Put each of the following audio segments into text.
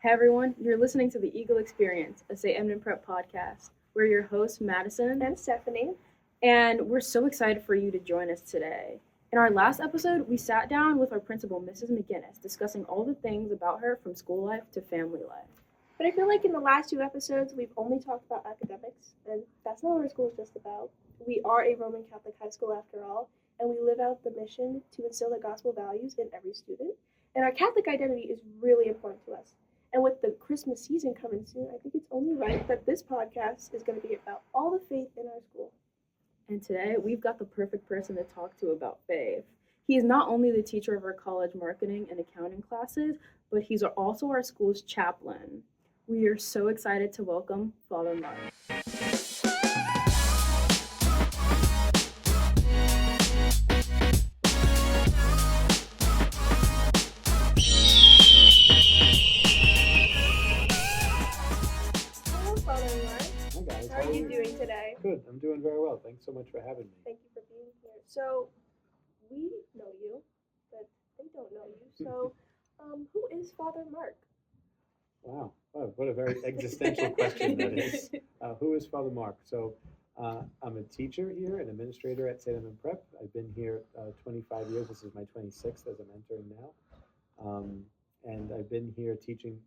Hey everyone, you're listening to the Eagle Experience, a St. Edmund Prep podcast. We're your hosts, Madison and Stephanie, and we're so excited for you to join us today. In our last episode, we sat down with our principal, Mrs. McGinnis, discussing all the things about her from school life to family life. But I feel like in the last two episodes, we've only talked about academics, and that's not what our school is just about. We are a Roman Catholic high school after all, and we live out the mission to instill the gospel values in every student. And our Catholic identity is really important to us. And with the Christmas season coming soon, I think it's only right that this podcast is going to be about all the faith in our school. And today, we've got the perfect person to talk to about faith. He is not only the teacher of our college marketing and accounting classes, but he's also our school's chaplain. We are so excited to welcome Father Mark. Hello, Father Mark. Hi guys, How are you doing today? Good, I'm doing very well. Thanks so much for having me. Thank you for being here. So, we know you, but they don't know you. So, who is Father Mark? Wow, what a very existential question that is. Who is Father Mark? So, I'm a teacher here, an administrator at St. Edmund Prep. I've been here 25 years. This is my 26th as I'm entering now. And I've been here teaching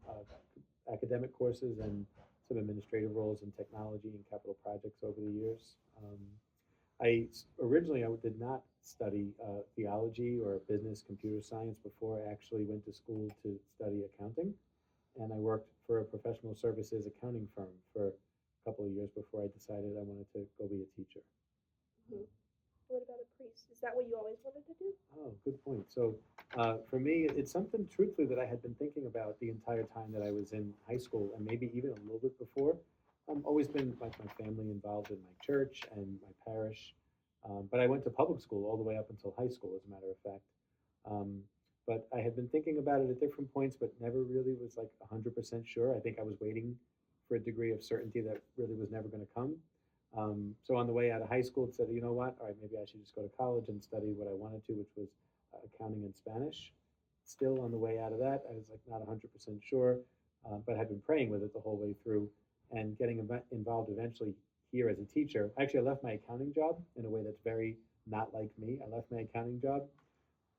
academic courses and some administrative roles in technology and capital projects over the years. Originally I did not study theology or business computer science before I actually went to school to study accounting. And I worked for a professional services accounting firm for a couple of years before I decided I wanted to go be a teacher. Mm-hmm. What about a priest? Is that what you always wanted to do? Oh, good point. So for me, it's something truthfully that I had been thinking about the entire time that I was in high school and maybe even a little bit before. I've always been, like my family, involved in my church and my parish. But I went to public school all the way up until high school, as a matter of fact. But I had been thinking about it at different points, but never really was like 100% sure. I think I was waiting for a degree of certainty that really was never going to come. So on the way out of high school, it said, you know what? All right, maybe I should just go to college and study what I wanted to, which was accounting and Spanish. Still on the way out of that, I was like not 100% sure, but had been praying with it the whole way through and getting involved eventually here as a teacher. Actually, I left my accounting job in a way that's very not like me. I left my accounting job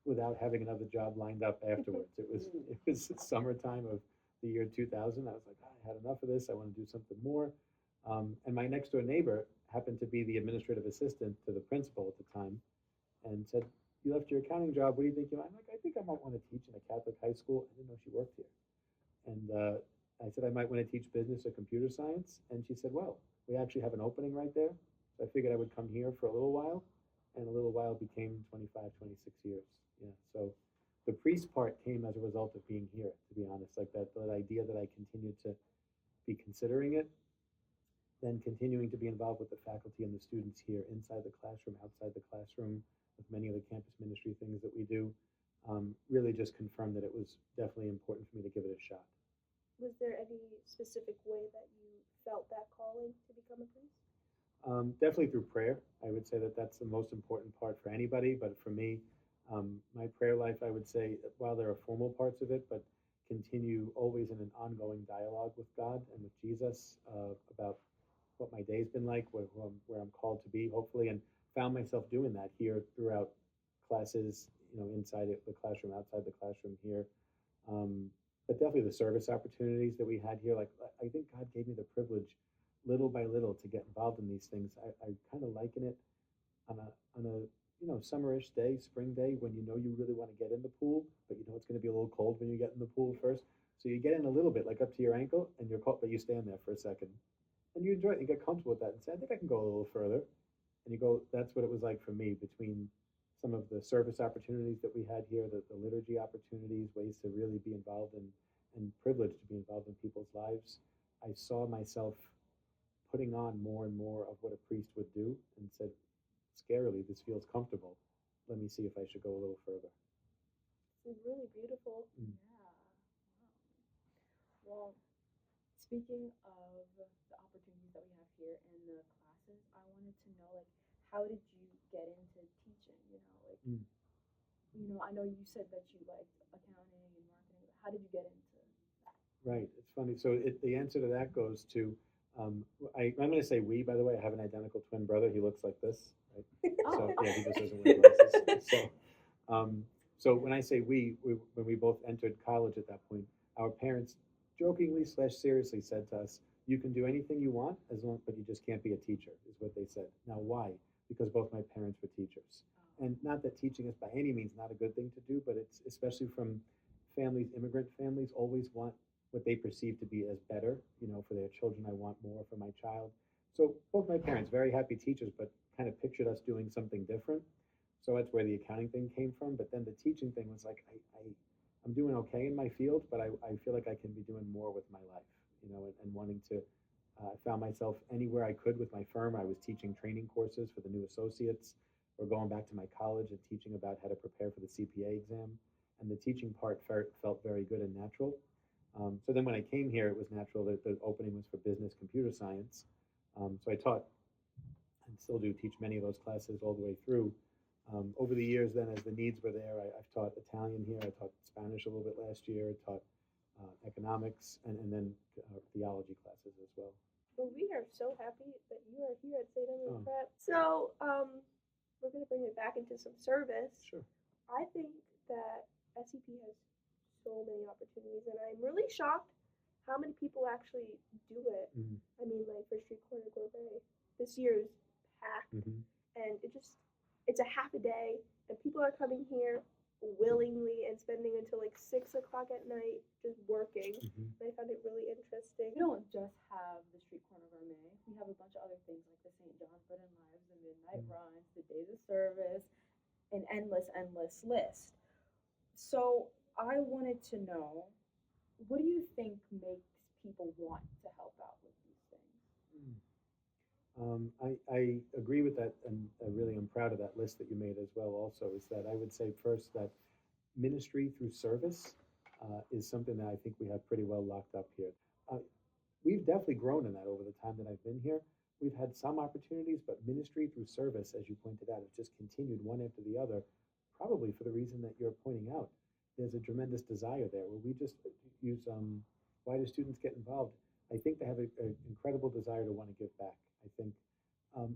without having another job lined up afterwards. It was summertime of the year 2000. I was like, I had enough of this. I want to do something more. And my next door neighbor happened to be the administrative assistant to the principal at the time and said, you left your accounting job. What do you think? I'm like, I think I might want to teach in a Catholic high school. I didn't know she worked here. And I said, I might want to teach business or computer science. And she said, well, we actually have an opening right there. So I figured I would come here for a little while. And a little while became 25, 26 years. Yeah. So the priest part came as a result of being here, to be honest. Like that idea that I continued to be considering it, then continuing to be involved with the faculty and the students here inside the classroom, outside the classroom, with many of the campus ministry things that we do, really just confirmed that it was definitely important for me to give it a shot. Was there any specific way that you felt that calling to become a priest? Definitely through prayer. I would say that that's the most important part for anybody, but for me, my prayer life, I would say, while there are formal parts of it, but continue always in an ongoing dialogue with God and with Jesus about what my day's been like, where I'm called to be, hopefully, and found myself doing that here throughout classes, inside the classroom, outside the classroom here. But definitely the service opportunities that we had here, like I think God gave me the privilege, little by little, to get involved in these things. I kind of liken it on a summerish day, spring day, when you really want to get in the pool, but it's going to be a little cold when you get in the pool first. So you get in a little bit, like up to your ankle, and you're cold, but you stand there for a second. And you enjoy it, you get comfortable with that and say, I think I can go a little further. And you go, that's what it was like for me, between some of the service opportunities that we had here, the liturgy opportunities, ways to really be involved in, and privileged to be involved in people's lives. I saw myself putting on more and more of what a priest would do and said, scarily, this feels comfortable. Let me see if I should go a little further. It's really beautiful. Yeah. Wow. Well, speaking of the opportunities that we have here in the classes, I wanted to know, like, how did you get into teaching? I know you said that you liked accounting and marketing, but how did you get into that? Right. It's funny. So the answer to that goes to, I'm going to say we, by the way. I have an identical twin brother. He looks like this, right? Oh. So yeah, he just doesn't wear glasses. Um, so when I say we, when we both entered college at that point, our parents jokingly slash seriously said to us, "You can do anything you want as long, but you just can't be a teacher," is what they said. Now, why? Because both my parents were teachers, and not that teaching is by any means not a good thing to do, but it's especially from families, immigrant families, always want what they perceive to be as better, for their children. I want more for my child. So both my parents, very happy teachers, but kind of pictured us doing something different. So that's where the accounting thing came from. But then the teaching thing was like, I'm doing okay in my field, but I feel like I can be doing more with my life, and wanting to. I found myself anywhere I could with my firm. I was teaching training courses for the new associates, or going back to my college and teaching about how to prepare for the CPA exam. And the teaching part felt very good and natural. So then when I came here, it was natural that the opening was for business computer science. So I taught and still do teach many of those classes all the way through. Over the years, then, as the needs were there, I've taught Italian here. I taught Spanish a little bit last year. I taught economics, and then theology classes as well. Well, we are so happy that you are here at St. Edmund Oh. Prep. So, we're going to bring it back into some service. Sure. I think that SEP has so many opportunities, and I'm really shocked how many people actually do it. Mm-hmm. I mean, like for Street Corner Gourmet, this year is packed, Mm-hmm. and it's a half a day, and people are coming here willingly and spending until like 6 o'clock at night just working. Mm-hmm. And I found it really interesting. We don't just have the Street Corner Gourmet. We have a bunch of other things like the St. John's Bread and Lives, the Midnight Runs, the Days of Service, an endless list. So I wanted to know, what do you think makes people want to help out with these things? I agree with that, and I really am proud of that list that you made as well. Also, is that I would say first that ministry through service is something that I think we have pretty well locked up here. Uh, we've definitely grown in that over the time that I've been here. We've had some opportunities, but ministry through service, as you pointed out, has just continued one after the other, probably for the reason that you're pointing out. There's a tremendous desire there where we just use why do students get involved? I think they have an incredible desire to want to give back. I think,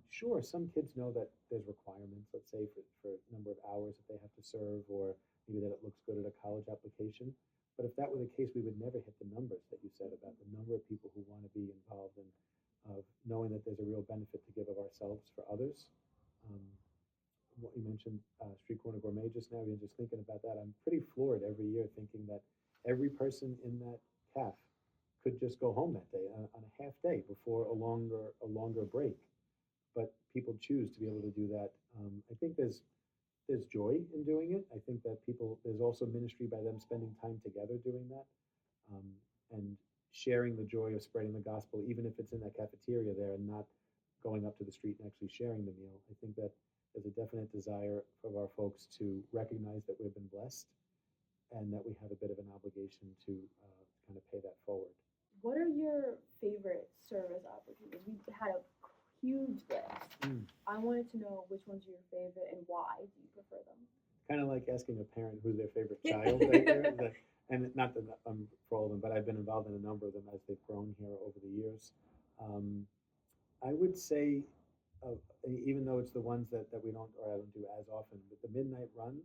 sure, some kids know that there's requirements, let's say, for number of hours that they have to serve, or maybe that it looks good at a college application. But if that were the case, we would never hit the numbers that you said about the number of people who want to be involved, and of knowing that there's a real benefit to give of ourselves for others. Um, what you mentioned, Street Corner Gourmet just now, you're just thinking about that. I'm pretty floored every year thinking that every person in that calf could just go home that day on a half day before a longer break. But people choose to be able to do that. I think there's joy in doing it. I think that there's also ministry by them spending time together doing that, um, and sharing the joy of spreading the gospel, even if it's in that cafeteria there and not going up to the street and actually sharing the meal. I think that there's a definite desire of our folks to recognize that we've been blessed and that we have a bit of an obligation to kind of pay that forward. What are your favorite service opportunities? We had a huge list. I wanted to know which ones are your favorite and why do you prefer them? Kind of like asking a parent who's their favorite child right there. And not that I'm for all of them, but I've been involved in a number of them as they've grown here over the years. I would say, uh, even though it's the ones that we don't, or I don't do as often, but the Midnight Run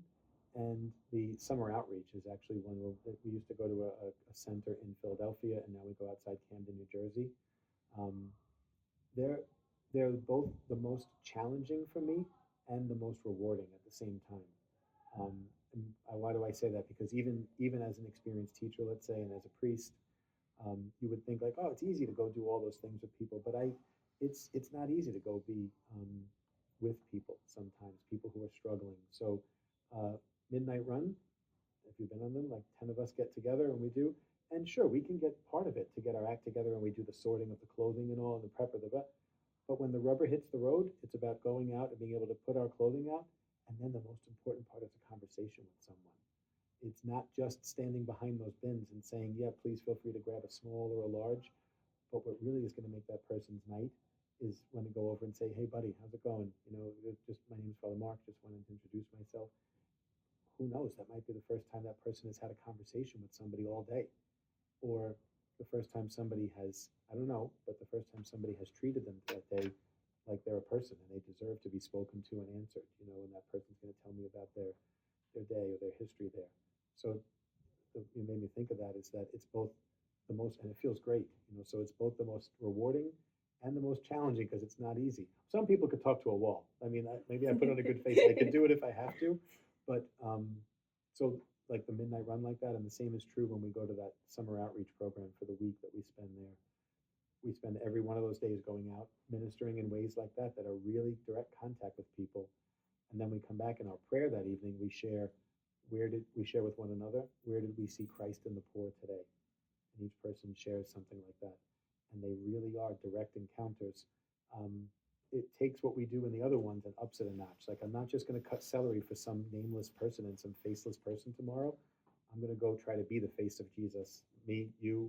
and the Summer Outreach is actually one that we used to go to a center in Philadelphia, and now we go outside Camden, New Jersey. Um, they're they're both the most challenging for me and the most rewarding at the same time. And why do I say that? Because even as an experienced teacher, let's say, and as a priest, you would think like, oh, it's easy to go do all those things with people, but it's not easy to go be with people sometimes, people who are struggling. So, uh, Midnight Run, if you've been on them, like 10 of us get together and we do. And sure, we can get part of it to get our act together and we do the sorting of the clothing and all and the prep of the vet. But when the rubber hits the road, it's about going out and being able to put our clothing out. And then the most important part is a conversation with someone. It's not just standing behind those bins and saying, yeah, please feel free to grab a small or a large. But what really is going to make that person's night is when I go over and say, hey, buddy, how's it going? Just my name's Father Mark. Just wanted to introduce myself. Who knows? That might be the first time that person has had a conversation with somebody all day. Or the first time somebody has, I don't know, but the first time somebody has treated them that day like they're a person and they deserve to be spoken to and answered, and that person's going to tell me about their day or their history there. So you made me think of that is that it's both the most, and it feels great, so it's both the most rewarding and the most challenging because it's not easy. Some people could talk to a wall. I mean, maybe I put on a good face. I could do it if I have to, but so like the midnight run like that, and the same is true when we go to that summer outreach program for the week that we spend there. We spend every one of those days going out ministering in ways like that that are really direct contact with people, and then we come back in our prayer that evening. We share with one another, where did we see Christ in the poor today? And each person shares something like that. And they really are direct encounters. It takes what we do in the other ones and ups it a notch. Like, I'm not just going to cut celery for some nameless person and some faceless person tomorrow. I'm going to go try to be the face of Jesus. Me, you,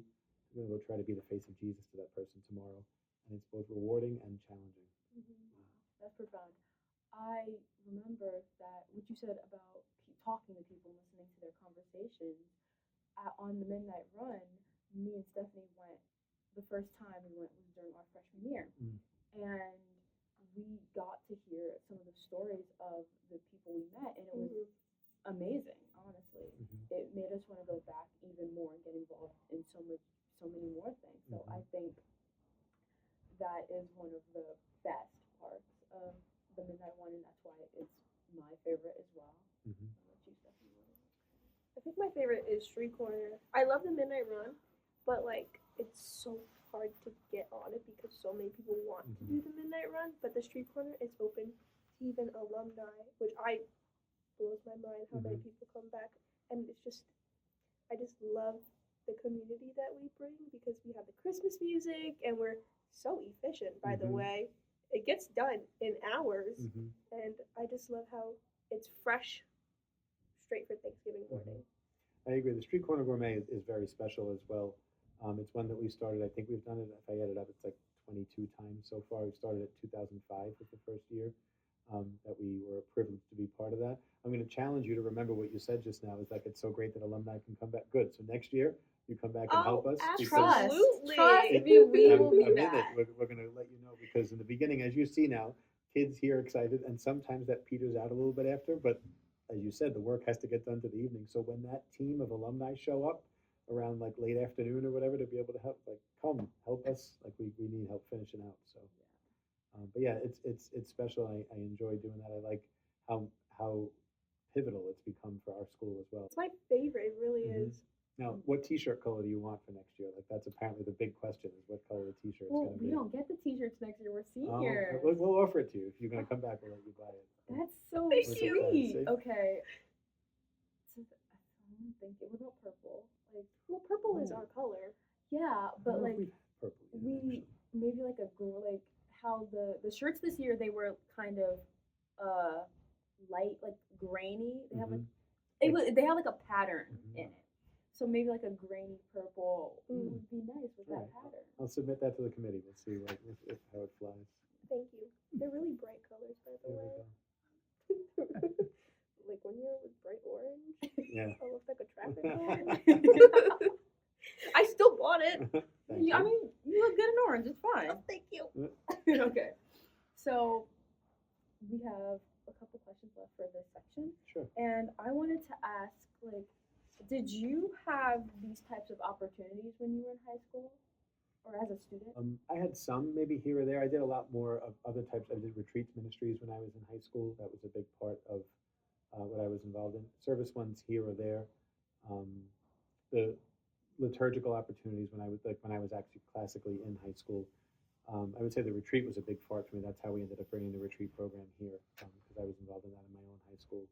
I'm going to go try to be the face of Jesus to that person tomorrow. And it's both rewarding and challenging. That's profound. I remember that what you said about talking to people, listening to their conversations. On the midnight run, me and Stephanie went. The first time we went was during our freshman year, and we got to hear some of the stories of the people we met, and it was amazing. Honestly, it made us want to go back even more and get involved in so many more things. So I think that is one of the best parts of the midnight one, and that's why it's my favorite as well. I think my favorite is Street Corner. I love the midnight run, but it's so hard to get on it because so many people want to do the midnight run. But the Street Corner is open to even alumni, which blows my mind how many people come back. And I just love the community that we bring because we have the Christmas music and we're so efficient, by the way. It gets done in hours, and I just love how it's fresh, straight for Thanksgiving morning. I agree. The Street Corner Gourmet is very special as well. It's one that we started, I think we've done it, if I add it up, it's like 22 times so far. We started at 2005 was the first year that we were privileged to be part of that. I'm going to challenge you to remember what you said just now. Is like, it's so great that alumni can come back. Good. So next year, you come back and help us. Absolutely. We will be back. We're going to let you know because in the beginning, as you see now, kids here excited, and sometimes that peters out a little bit after, but as you said, the work has to get done to the evening. So when that team of alumni show up around like late afternoon or whatever to be able to help, like, come help us. Like we need help finishing out. So, but yeah, it's special. I enjoy doing that. I like how pivotal it's become for our school as well. It's my favorite. It really is. Now, what T-shirt color do you want for next year? Like, that's apparently the big question: is what color the T-shirt is going to be. We don't get the T-shirts next year. We're seniors. We'll offer it to you if you're going to come back. We'll let you buy it. That's so sweet. Okay. So, I'm thinking, what about purple? Well, purple is our color. Yeah, but purple. Maybe like how the shirts this year, they were kind of light, like grainy. They have they have like a pattern in it. So maybe like a grainy purple would be nice with that pattern. I'll submit that to the committee. We'll see how it flies. Thank you. They're really bright colors, by the way. Like one year it was bright orange. Yeah. I looked like a traffic cone. I still bought it. I mean, you look good in orange. It's fine. Oh, thank you. Okay. So we have a couple questions left for this section. Sure. And I wanted to ask, did you have these types of opportunities when you were in high school or as a student? I had some, maybe here or there. I did a lot more of other types. I did retreats ministries when I was in high school. That was a big part of what I was involved in. Service ones here or there. The liturgical opportunities when I was actually classically in high school. I would say the retreat was a big part for me. That's how we ended up bringing the retreat program here because I was involved in that in my own high school.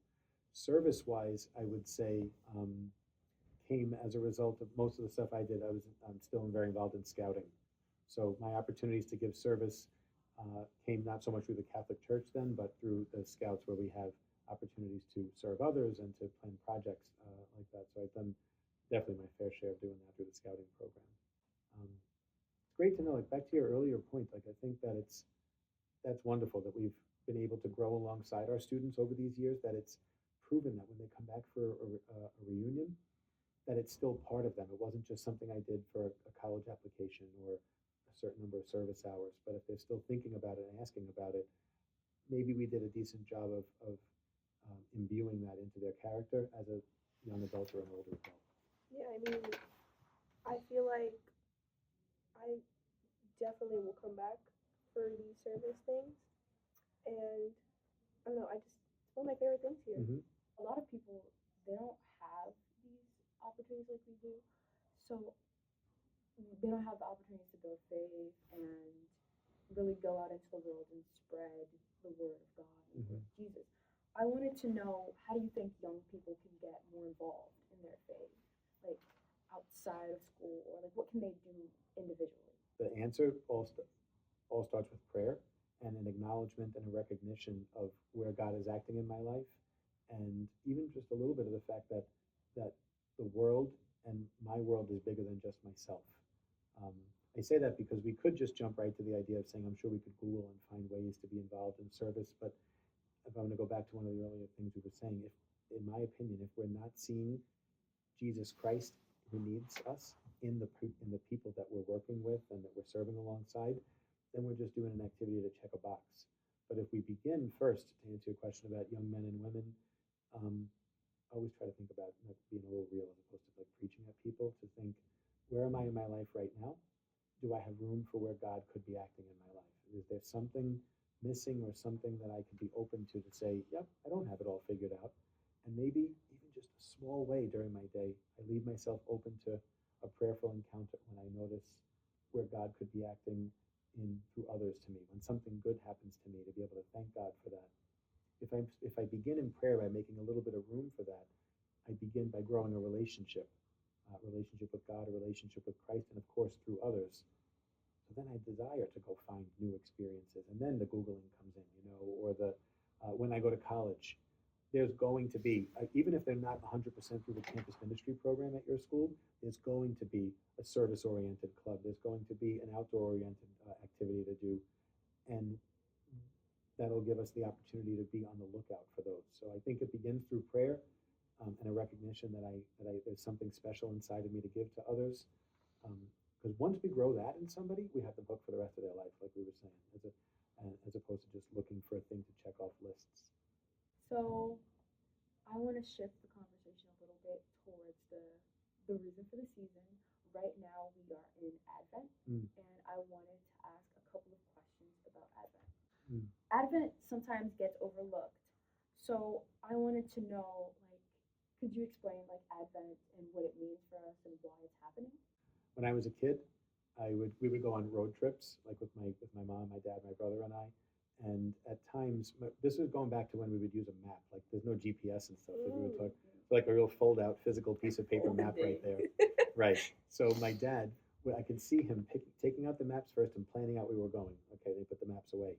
Service-wise, I would say came as a result of most of the stuff I did. I'm still very involved in scouting. So my opportunities to give service came not so much through the Catholic Church then, but through the Scouts where we have opportunities to serve others and to plan projects like that. So I've done definitely my fair share of doing that through the scouting program. It's great to know, like back to your earlier point, like I think that that's wonderful that we've been able to grow alongside our students over these years, that it's proven that when they come back for a reunion, that it's still part of them. It wasn't just something I did for a college application or a certain number of service hours, but if they're still thinking about it and asking about it, maybe we did a decent job of imbuing that into their character as a young adult or an older adult. Yeah, I mean, I feel like I definitely will come back for these service things, and I don't know, it's one of my favorite things here. Mm-hmm. A lot of people, they don't have these opportunities like we do. So they don't have the opportunities to build faith and really go out into the world and spread the word of God and the word of Jesus. I wanted to know, how do you think young people can get more involved in their faith, like outside of school, or like what can they do individually? The answer all starts with prayer and an acknowledgement and a recognition of where God is acting in my life, and even just a little bit of the fact that the world and my world is bigger than just myself. Um, I say that because we could just jump right to the idea of saying, I'm sure we could Google and find ways to be involved in service, but if I'm going to go back to one of the earlier things we were saying, if, in my opinion, if we're not seeing Jesus Christ who needs us in the people that we're working with and that we're serving alongside, then we're just doing an activity to check a box. But if we begin first, to answer your question about young men and women, I always try to think about being a little real as opposed to like preaching at people, to think, where am I in my life right now? Do I have room for where God could be acting in my life? Is there something missing or something that I could be open to say, yep, I don't have it all figured out. And maybe even just a small way during my day, I leave myself open to a prayerful encounter when I notice where God could be acting in through others to me. When something good happens to me, to be able to thank God for that. If I begin in prayer by making a little bit of room for that, I begin by growing a relationship with God, a relationship with Christ, and of course through others. So then I desire to go find new experiences, and then the Googling comes in, or the when I go to college, there's going to be, even if they're not 100% through the campus ministry program at your school, there's going to be a service-oriented club. There's going to be an outdoor-oriented activity to do, and that'll give us the opportunity to be on the lookout for those. So I think it begins through prayer and a recognition that there's something special inside of me to give to others. Because once we grow that in somebody, we have the book for the rest of their life, like we were saying, as opposed to just looking for a thing to check off lists. So I want to shift the conversation a little bit towards the reason for the season. Right now we are in Advent, and I wanted to ask a couple of questions about Advent. Advent sometimes gets overlooked, so I wanted to know, like, could you explain like Advent and what it means for us and why it's happening? When I was a kid, we would go on road trips, like with my mom, my dad, my brother, and I. And at times, this was going back to when we would use a map. Like there's no GPS and stuff. Like we would talk, like a real fold-out physical piece of paper map right there. Right. So my dad, I could see him taking out the maps first and planning out where we were going. Okay, they put the maps away.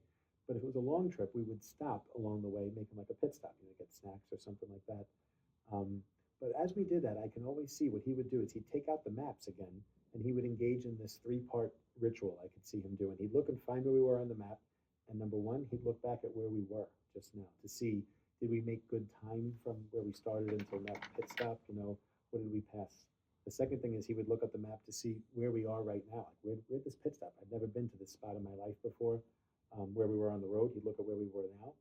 But if it was a long trip, we would stop along the way, making like a pit stop, get snacks or something like that. But as we did that, I can always see what he would do is he'd take out the maps again, and he would engage in this three-part ritual I could see him doing. He'd look and find where we were on the map, and number one, he'd look back at where we were just now to see, did we make good time from where we started until that pit stop? What did we pass? The second thing is he would look at the map to see where we are right now. Like, where'd this pit stop? I've never been to this spot in my life before, where we were on the road. He'd look at where we were now.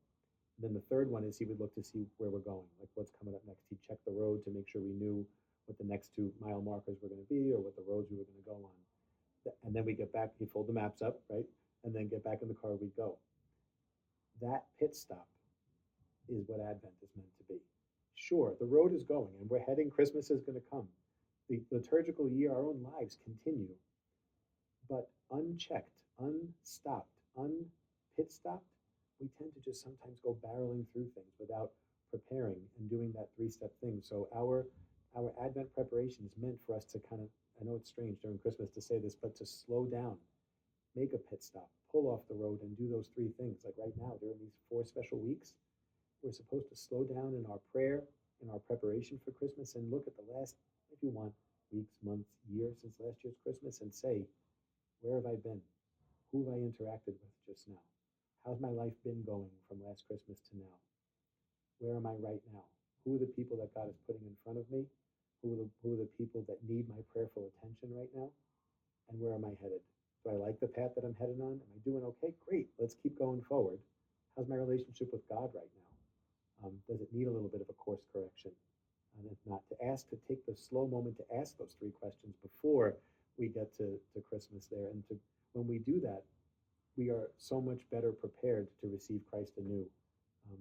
And then the third one is he would look to see where we're going, like what's coming up next. He'd check the road to make sure we knew what the next 2 mile markers were going to be or what the roads we were going to go on. And then we get back, he'd fold the maps up, right? And then get back in the car, we'd go. That pit stop is what Advent is meant to be. Sure, the road is going and we're heading, Christmas is going to come. The liturgical year, our own lives continue. But unchecked, unstopped, unpit stopped, we tend to just sometimes go barreling through things without preparing and doing that 3-step thing. So our Advent preparation is meant for us to kind of, I know it's strange during Christmas to say this, but to slow down, make a pit stop, pull off the road and do those 3 things. Like right now, during these 4 special weeks, we're supposed to slow down in our prayer, in our preparation for Christmas, and look at the last, if you want, weeks, months, year since last year's Christmas and say, where have I been? Who have I interacted with just now? How's my life been going from last Christmas to now? Where am I right now? Who are the people that God is putting in front of me? Who are the people that need my prayerful attention right now? And where am I headed? Do I like the path that I'm headed on? Am I doing okay? Great. Let's keep going forward. How's my relationship with God right now? Does it need a little bit of a course correction? And if not, to take the slow moment to ask those three questions before we get to Christmas there. And when we do that, we are so much better prepared to receive Christ anew. Um,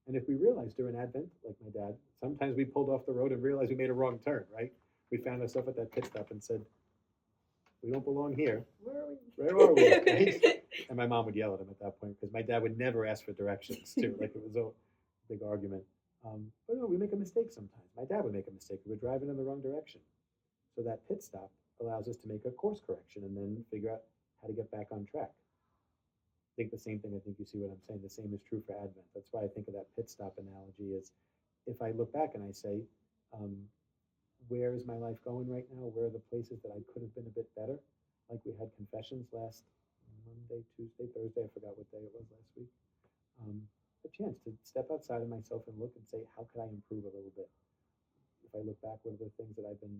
and if we realize during Advent, like my dad, sometimes we pulled off the road and realized we made a wrong turn, right? We found ourselves at that pit stop and said, we don't belong here. Where are we? Where are we? Right? And my mom would yell at him at that point because my dad would never ask for directions too. Like it was a big argument. But no, we make a mistake sometimes. My dad would make a mistake. We were driving in the wrong direction. So that pit stop allows us to make a course correction and then figure out how to get back on track. I think the same thing, I think you see what I'm saying. The same is true for Advent. That's why I think of that pit stop analogy is if I look back and I say, where is my life going right now? Where are the places that I could have been a bit better? Like we had confessions last Monday, Tuesday, Thursday. I forgot what day it was last week. A chance to step outside of myself and look and say, how could I improve a little bit? If I look back, what are the things that I've been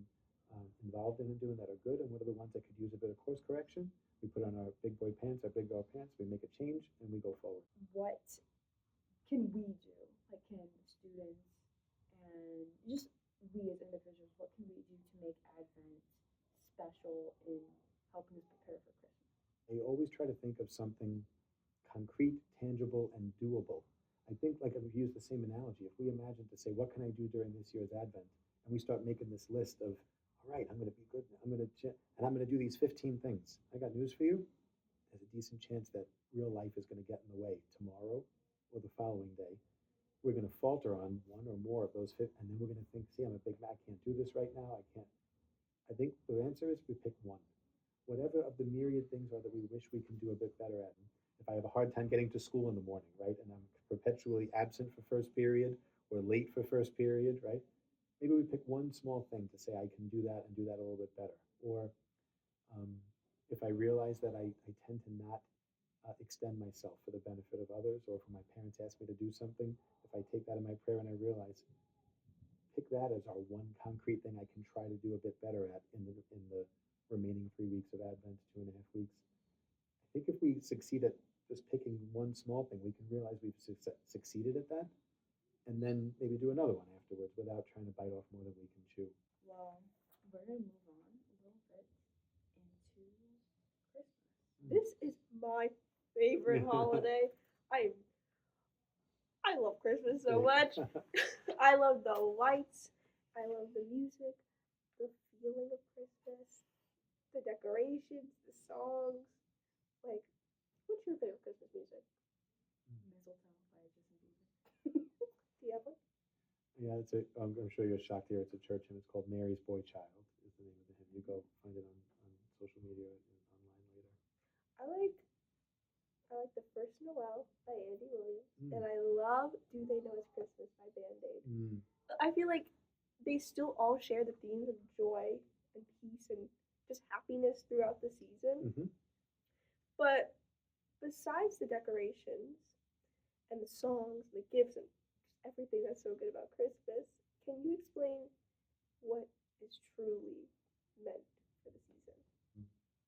involved in and doing that are good, and what are the ones that could use a bit of course correction? We put on our big boy pants, our big girl pants, we make a change, and we go forward. What can we do? Like, can students and just we as individuals, what can we do to make Advent special in helping us prepare for Christmas? I always try to think of something concrete, tangible, and doable. I think, like I've used the same analogy. If we imagine to say, what can I do during this year's Advent? And we start making this list of, all right, I'm going to be good. I'm going to do these 15 things. I got news for you. There's a decent chance that real life is going to get in the way tomorrow or the following day. We're going to falter on one or more of those 15, and then we're going to think, see, I'm a big man. I can't do this right now. I can't. I think the answer is we pick one. Whatever of the myriad things are that we wish we can do a bit better at. If I have a hard time getting to school in the morning, right, and I'm perpetually absent for first period or late for first period, right, maybe we pick one small thing to say I can do that and do that a little bit better. Or if I realize that I tend to not extend myself for the benefit of others, or if my parents ask me to do something, if I take that in my prayer and I realize, pick that as our one concrete thing I can try to do a bit better at in the remaining 3 weeks of Advent, 2.5 weeks. I think if we succeed at just picking one small thing, we can realize we've succeeded at that, and then maybe do another one afterwards without trying to bite off more than we can chew. Well, we're going to move on a little bit into Christmas. This is my favorite holiday. I love Christmas so much. I love the lights. I love the music, the feeling of Christmas, the decorations, the songs. Like, what's your favorite Christmas music? Mistletoe by Justin Bieber. Do you have one? Yeah, I'm sure you're shocked here. It's a church hymn. It's called Mary's Boy Child is the name of the hymn. You go find it on social media and online later. I like The First Noel by Andy Williams, and I love Do They Know It's Christmas by Band Aid. I feel like they still all share the themes of joy and peace and just happiness throughout the season. Mm-hmm. But besides the decorations and the songs, the gifts, and just everything that's so good about Christmas, can you explain what is truly meant for the season?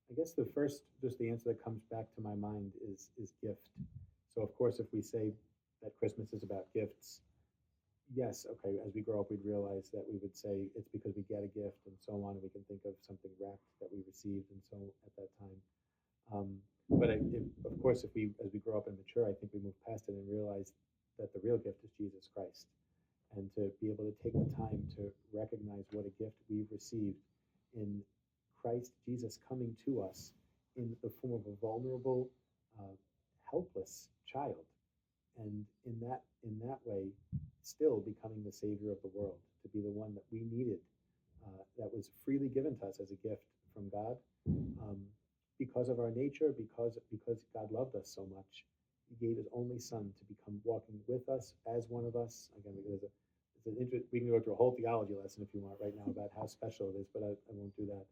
I guess just the answer that comes back to my mind is gift. So of course, if we say that Christmas is about gifts, yes, okay, as we grow up, we'd realize that we would say it's because we get a gift and so on, and we can think of something wrapped that we received and so at that time. But of course, as we grow up and mature, I think we move past it and realize that the real gift is Jesus Christ. And to be able to take the time to recognize what a gift we've received in Christ Jesus coming to us in the form of a vulnerable, helpless child, and in that way, still becoming the Savior of the world, to be the one that we needed, that was freely given to us as a gift from God, because of our nature, because God loved us so much. He gave His only Son to become walking with us as one of us. Again, we can go through a whole theology lesson if you want right now about how special it is, but I won't do that.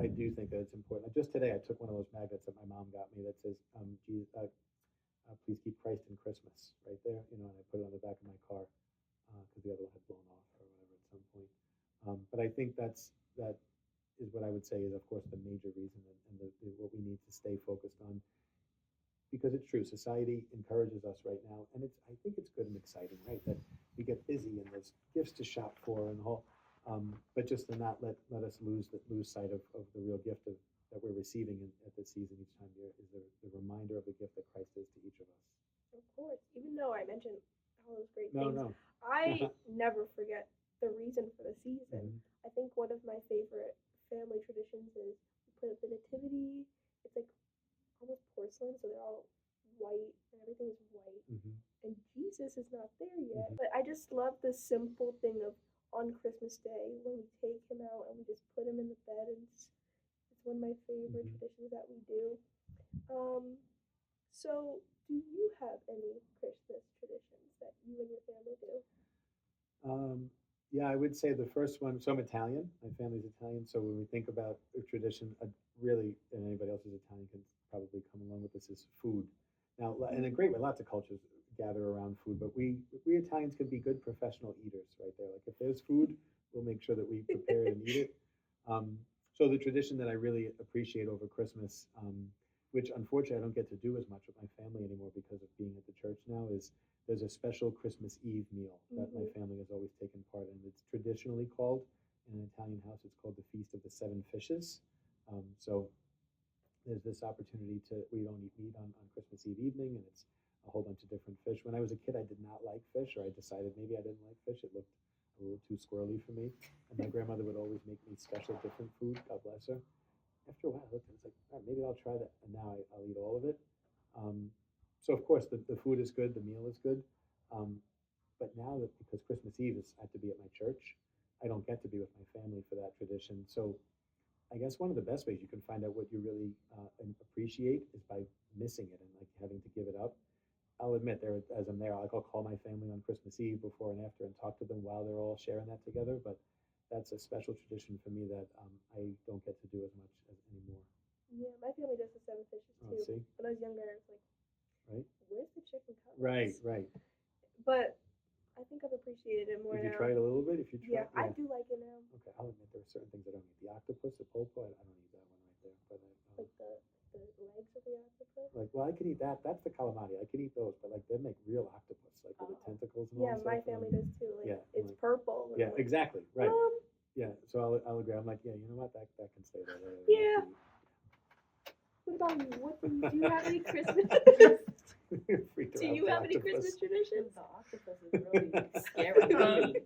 I do think that it's important. Just today, I took one of those magnets that my mom got me that says, "Please keep Christ in Christmas," right there. And I put it on the back of my car. because the other one had blown off or whatever at some point. But I think that is what I would say is, of course, the major reason and what we need to stay focused on, because it's true. Society encourages us right now, and I think it's good and exciting, right? That we get busy and there's gifts to shop for and all, but just to not let us lose sight of the real gift that we're receiving at this season each time year is the reminder of the gift that Christ is to each of us. Of course, even though I mentioned all those great No, things, no. I never forget the reason for the season. Mhm. I think one of my favorite family traditions is we put up the nativity. It's like almost porcelain, so they're all white and everything is white. Mhm. And Jesus is not there yet. Mhm. But I just love the simple thing of on Christmas Day when we take him out and we just put him in the bed, and it's one of my favorite Mhm. traditions that we do. So do you have any Christmas traditions that you and your family do? Yeah, I would say the first one. So I'm Italian. My family's Italian. So when we think about a tradition, really, and anybody else who's Italian can probably come along with this, is food. Now, in a great way, lots of cultures gather around food, but we Italians can be good professional eaters, right there. Like if there's food, we'll make sure that we prepare it and eat it. Um, so the tradition that I really appreciate over Christmas, which unfortunately I don't get to do as much with my family anymore because of being at the church now, is there's a special Christmas Eve meal that my family has always taken part in. It's traditionally called, in an Italian house, it's called the Feast of the Seven Fishes. So there's this opportunity we don't eat meat on Christmas Eve evening, and it's a whole bunch of different fish. When I was a kid, I did not like fish, or I decided maybe I didn't like fish. It looked a little too squirrely for me. And my grandmother would always make me special different food, God bless her. After a while, I looked at it, it's like, all right, maybe I'll try that. And now I'll eat all of it. So of course the food is good, the meal is good. Um, but now that, because Christmas Eve I have to be at my church, I don't get to be with my family for that tradition. So I guess one of the best ways you can find out what you really appreciate is by missing it and like having to give it up. I'll admit as I'm there, like I'll call my family on Christmas Eve before and after and talk to them while they're all sharing that together. But that's a special tradition for me that I don't get to do as much anymore. Yeah, my family does the seven fishes Oh, too. see? When I was younger, I was like, Right? where's the chicken Right, cutlets? right. But I think I've appreciated it more If you now. try it a little bit, if you try, Yeah, I do like it now. Okay, I'll admit there are certain things I don't eat. The octopus, the polpo, I don't eat that one right there. But Like the legs of the octopus. like, well, I can eat that. That's the calamari. I can eat those, but like they make real octopus, like with the tentacles and all Yeah, that my stuff. family does too. Like yeah, it's like- purple. And Yeah, I'm like, exactly. Right. Yeah. So I'll agree. I'm like, yeah, you know what? That can stay there. Yeah. What about you? Do you have any Christmas? Do you have any Christmas traditions? The octopus is really scary to me.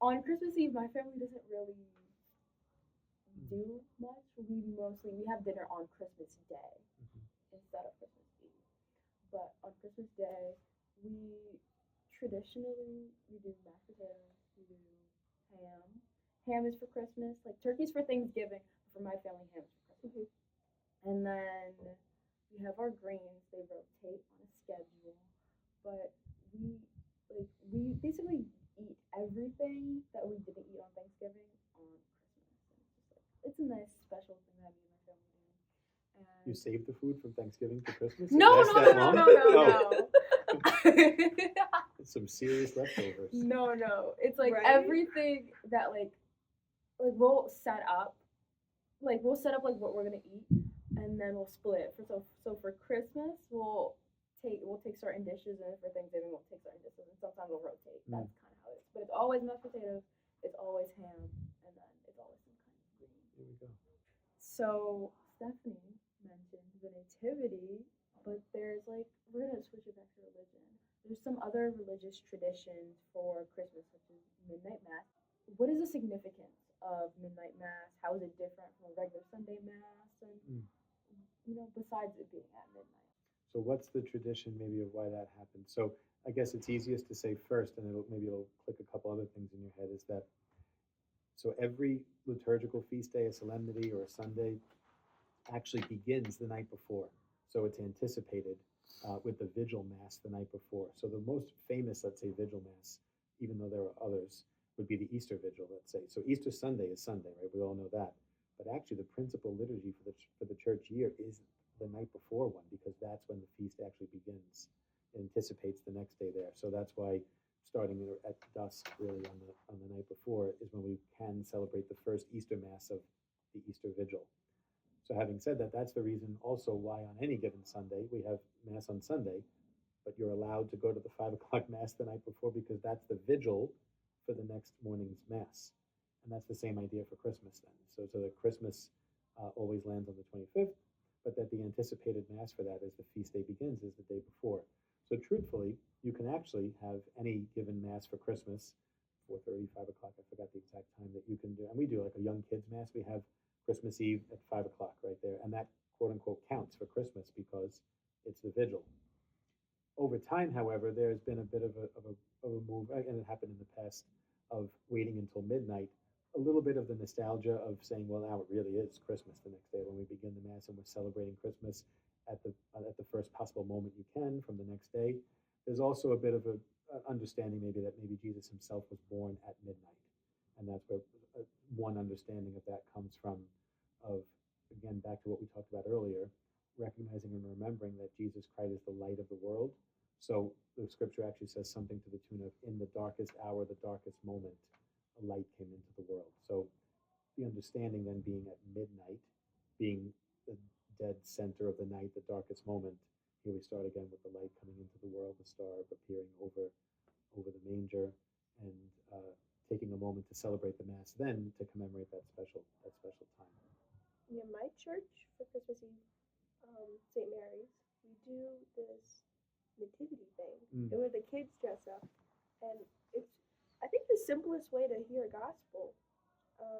On Christmas Eve, my family doesn't really do much. We have dinner on Christmas Day instead of Christmas Eve. But on Christmas Day, we we do mashed potatoes, we do ham. Ham is for Christmas, like turkey's for Thanksgiving. For my family, ham is for Christmas. And then we have our greens. They rotate on a schedule, but we basically eat everything that we didn't eat on Thanksgiving on Christmas. And it's a nice special thing that me and my family do. And You save the food from Thanksgiving to Christmas? No. It's some serious leftovers. No. It's like Right? everything that like we'll set up like what we're gonna eat, and then we'll split. So for Christmas we'll take certain dishes, and for Thanksgiving we'll take certain dishes, and sometimes we'll rotate. That's kind of how it is. But it's always mashed potatoes, it's always ham, and then it's always some kind of green. Here we go. So Stephanie mentioned the nativity, but there's like we're gonna switch it back to religion. There's some other religious traditions for Christmas, such as midnight mass. What is the significance of midnight mass? How is it different from a regular Sunday mass? And besides it being at midnight. So what's the tradition maybe of why that happened? So I guess it's easiest to say first, and it'll click a couple other things in your head, is that so every liturgical feast day, a solemnity, or a Sunday actually begins the night before. So it's anticipated with the vigil mass the night before. So the most famous, let's say, vigil mass, even though there are others, would be the Easter vigil, let's say. So Easter Sunday is Sunday, right? We all know that. But actually the principal liturgy for the church year is the night before one, because that's when the feast actually begins. anticipates the next day there. So that's why starting at dusk, really on the night before, is when we can celebrate the first Easter Mass of the Easter Vigil. So having said that, that's the reason also why on any given Sunday we have Mass on Sunday, but you're allowed to go to the 5 o'clock Mass the night before because that's the vigil for the next morning's Mass. And that's the same idea for Christmas then. So that Christmas always lands on the 25th, but that the anticipated Mass for that, as the feast day begins, is the day before. So truthfully, you can actually have any given Mass for Christmas, 4:30, 5 o'clock, I forgot the exact time that you can do. And we do like a young kids Mass. We have Christmas Eve at 5 o'clock right there. And that quote unquote counts for Christmas because it's the vigil. Over time, however, there's been a bit of a move, and it happened in the past, of waiting until midnight. A little bit of the nostalgia of saying, well, now it really is Christmas the next day when we begin the Mass and we're celebrating Christmas at the first possible moment you can from the next day. There's also a bit of an understanding maybe that maybe Jesus himself was born at midnight. And that's where one understanding of that comes from, of, again, back to what we talked about earlier, recognizing and remembering that Jesus Christ is the light of the world. So the scripture actually says something to the tune of, in the darkest hour, the darkest moment, a light came into the world. So the understanding then being at midnight, being the dead center of the night, the darkest moment, here we start again with the light coming into the world, the star appearing over the manger, and taking a moment to celebrate the Mass then to commemorate that special time. In my church for Christmas Eve, St. Mary's, we do this nativity thing, and where the kids dress up, and it's, I think, the simplest way to hear a gospel. I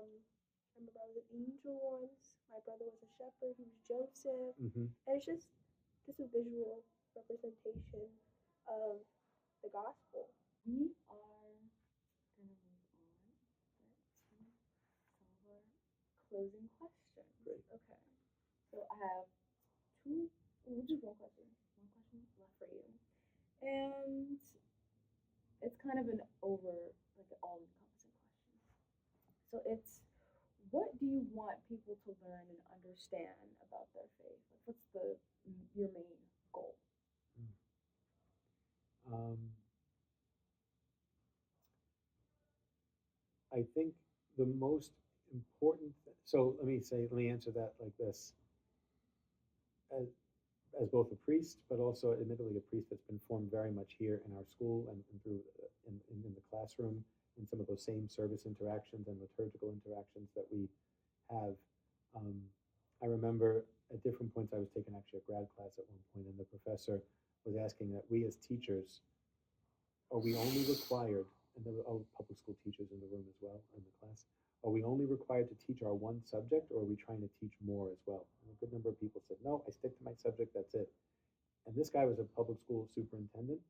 remember I was an angel once. My brother was a shepherd. He was Joseph, and it's just a visual representation of the gospel. We are going to move on to some of our closing questions. Great. Okay. So I have just one question left for you. And it's kind of an all-encompassing question. So it's, what do you want people to learn and understand about their faith? Like, what's your main goal? I think the most important, so let me answer that like this. As both a priest, but also admittedly a priest that's been formed very much here in our school and through in the classroom, in some of those same service interactions and liturgical interactions that we have. I remember at different points I was taking actually a grad class at one point, and the professor was asking that we as teachers, are we only required, and there were public school teachers in the room as well in the class, are we only required to teach our one subject, or are we trying to teach more as well? And a good number of people said, no, I stick to my subject, that's it. And this guy was a public school superintendent,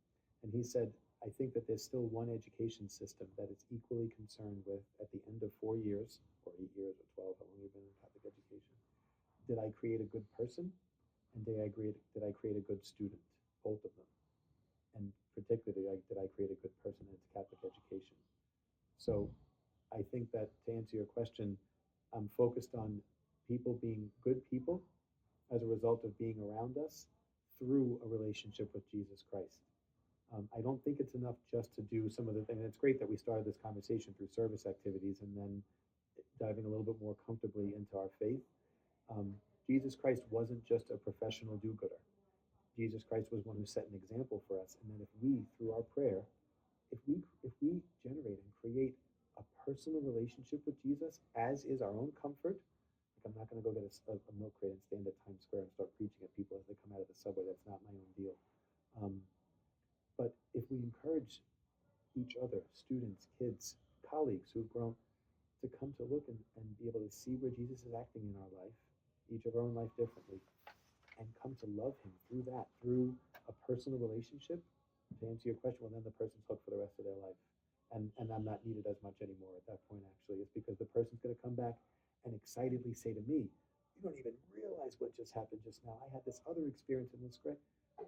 and he said, I think that there's still one education system that is equally concerned with, at the end of 4 years, or 8 years, or 12, how long you've been in Catholic education, did I create a good person, and did I create a good student? Both of them. And particularly, did I create a good person into Catholic education? So I think that to answer your question, I'm focused on people being good people as a result of being around us through a relationship with Jesus Christ. I don't think it's enough just to do some of the things. It's great that we started this conversation through service activities and then diving a little bit more comfortably into our faith. Jesus Christ wasn't just a professional do-gooder. Jesus Christ was one who set an example for us. And then if we, through our prayer, if we generate and create a personal relationship with Jesus, as is our own comfort, like I'm not going to go get a milk crate and stand at Times Square and start preaching at people as they come out of the subway. That's not my own deal. But if we encourage each other, students, kids, colleagues who've grown, to come to look and be able to see where Jesus is acting in our life, each of our own life differently, and come to love him through that, through a personal relationship, to answer your question, well, then the person's hooked for the rest of their life. And I'm not needed as much anymore at that point, actually. It's because the person's going to come back and excitedly say to me, you don't even realize what just happened just now. I had this other experience in this great,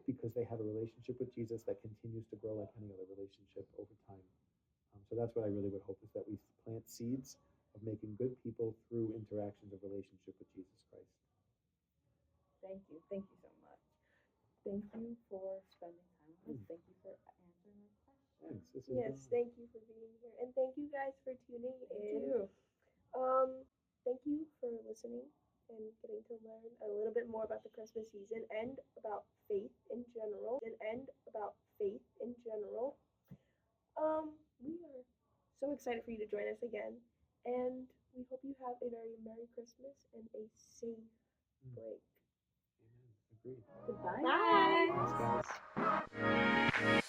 because they have a relationship with Jesus that continues to grow like any other relationship over time. So that's what I really would hope, is that we plant seeds of making good people through interactions of relationship with Jesus Christ. Thank you so much. Thank you for spending time with Thank you for answering my question. Thanks. This is Yes, fun. thank you for being here, and thank you guys for tuning Thank in. you. Thank you for listening and getting to learn a little bit more about the Christmas season and about faith in general. We are so excited for you to join us again, and we hope you have a very Merry Christmas and a safe break. Amen. Agreed. Goodbye. Bye. Thanks, guys.